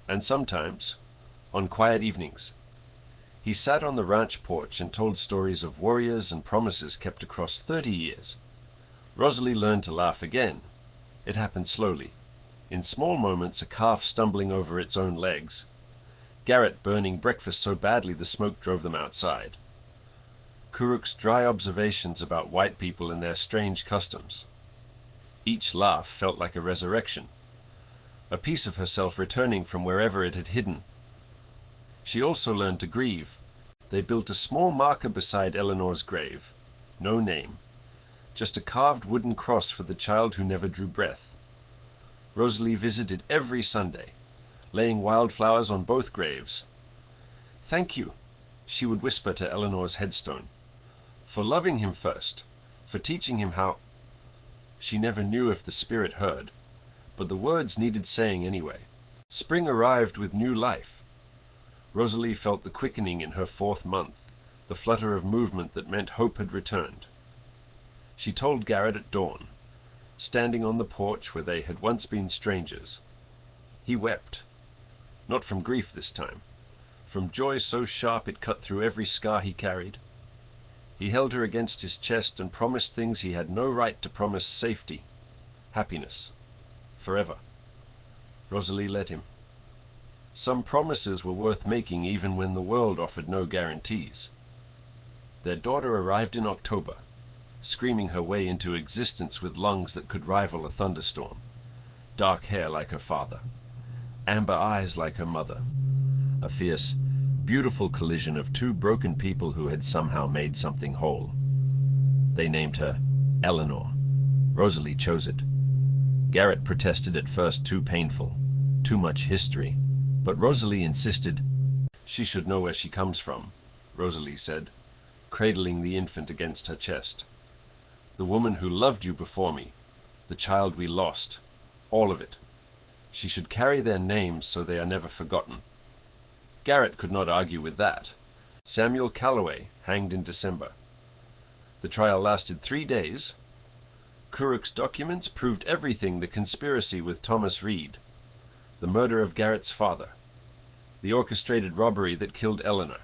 and sometimes, on quiet evenings, He sat on the ranch porch and told stories of warriors and promises kept across 30 years. Rosalie learned to laugh again. It happened slowly, in small moments, a calf stumbling over its own legs, Garrett burning breakfast so badly the smoke drove them outside, Kuruk's dry observations about white people and their strange customs. Each laugh felt like a resurrection, a piece of herself returning from wherever it had hidden. She also learned to grieve. They built a small marker beside Eleanor's grave. No name, just a carved wooden cross for the child who never drew breath. Rosalie visited every Sunday, laying wildflowers on both graves. "Thank you," she would whisper to Eleanor's headstone, "for loving him first, for teaching him how—" She never knew if the spirit heard, but the words needed saying anyway. Spring arrived with new life. Rosalie felt the quickening in her 4th month, the flutter of movement that meant hope had returned. She told Garrett at dawn, standing on the porch where they had once been strangers. He wept, not from grief this time, from joy so sharp it cut through every scar he carried. He held her against his chest and promised things he had no right to promise: safety, happiness, forever. Rosalie let him. Some promises were worth making even when the world offered no guarantees. Their daughter arrived in October, screaming her way into existence with lungs that could rival a thunderstorm, dark hair like her father, amber eyes like her mother, a fierce, beautiful collision of two broken people who had somehow made something whole. They named her Eleanor. Rosalie chose it. Garrett protested at first: too painful, too much history, but Rosalie insisted. "She should know where she comes from," Rosalie said, cradling the infant against her chest. "The woman who loved you before me, the child we lost, all of it. She should carry their names so they are never forgotten." Garrett could not argue with that. Samuel Calloway hanged in December. The trial lasted 3 days. Kuruk's documents proved everything: the conspiracy with Thomas Reed, the murder of Garrett's father, the orchestrated robbery that killed Eleanor.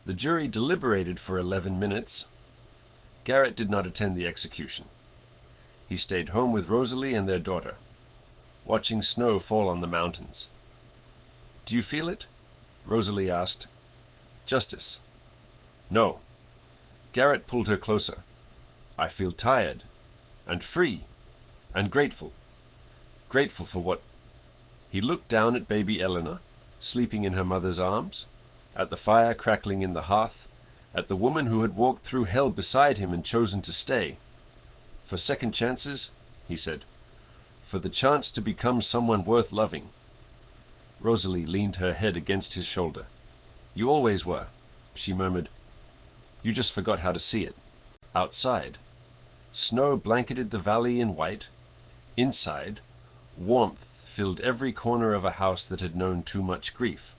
The jury deliberated for 11 minutes. Garrett did not attend the execution. He stayed home with Rosalie and their daughter, watching snow fall on the mountains. "Do you feel it?" Rosalie asked. "Justice." "No." Garrett pulled her closer. "I feel tired, and free, and grateful. Grateful for what—" He looked down at baby Eleanor, sleeping in her mother's arms, at the fire crackling in the hearth, at the woman who had walked through hell beside him and chosen to stay. "For second chances," he said. "For the chance to become someone worth loving." Rosalie leaned her head against his shoulder. "You always were," she murmured. "You just forgot how to see it." Outside, snow blanketed the valley in white. Inside, warmth filled every corner of a house that had known too much grief.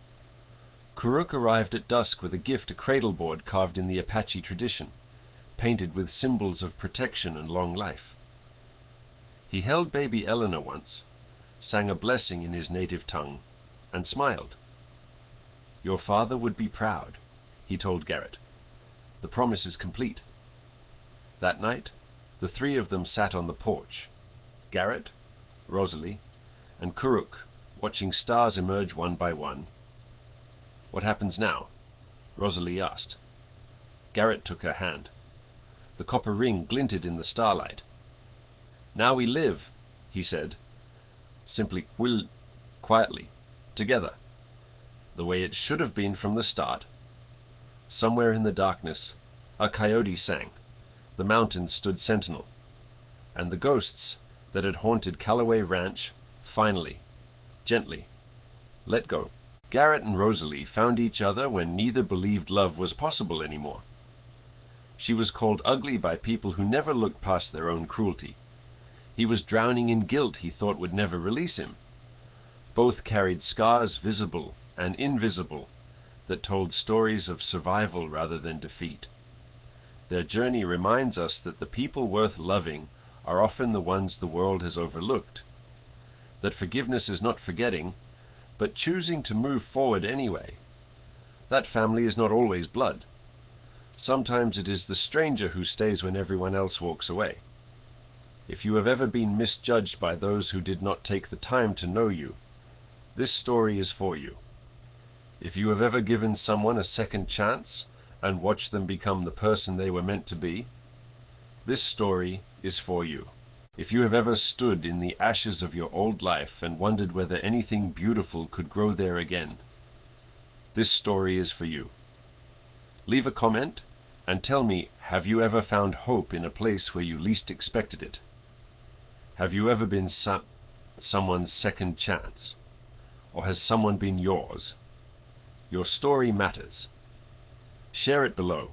Kuruk arrived at dusk with a gift: a cradle board carved in the Apache tradition, painted with symbols of protection and long life. He held baby Eleanor once, sang a blessing in his native tongue, and smiled. "Your father would be proud," he told Garrett. "The promise is complete." That night, the 3 of them sat on the porch: Garrett, Rosalie, and Kuruk, watching stars emerge one by one. "What happens now?" Rosalie asked. Garrett took her hand. The copper ring glinted in the starlight. "Now we live," he said. "Simply, we'll—" quietly, together, the way it should have been from the start. Somewhere in the darkness, a coyote sang. The mountains stood sentinel, and the ghosts that had haunted Calloway Ranch finally, gently, let go. Garrett and Rosalie found each other when neither believed love was possible anymore. She was called ugly by people who never looked past their own cruelty. He was drowning in guilt he thought would never release him. Both carried scars, visible and invisible, that told stories of survival rather than defeat. Their journey reminds us that the people worth loving are often the ones the world has overlooked. That forgiveness is not forgetting, but choosing to move forward anyway. That family is not always blood. Sometimes it is the stranger who stays when everyone else walks away. If you have ever been misjudged by those who did not take the time to know you, this story is for you. If you have ever given someone a second chance and watched them become the person they were meant to be, this story is for you. If you have ever stood in the ashes of your old life and wondered whether anything beautiful could grow there again, this story is for you. Leave a comment and tell me, have you ever found hope in a place where you least expected it? Have you ever been someone's second chance? Or has someone been yours? Your story matters. Share it below.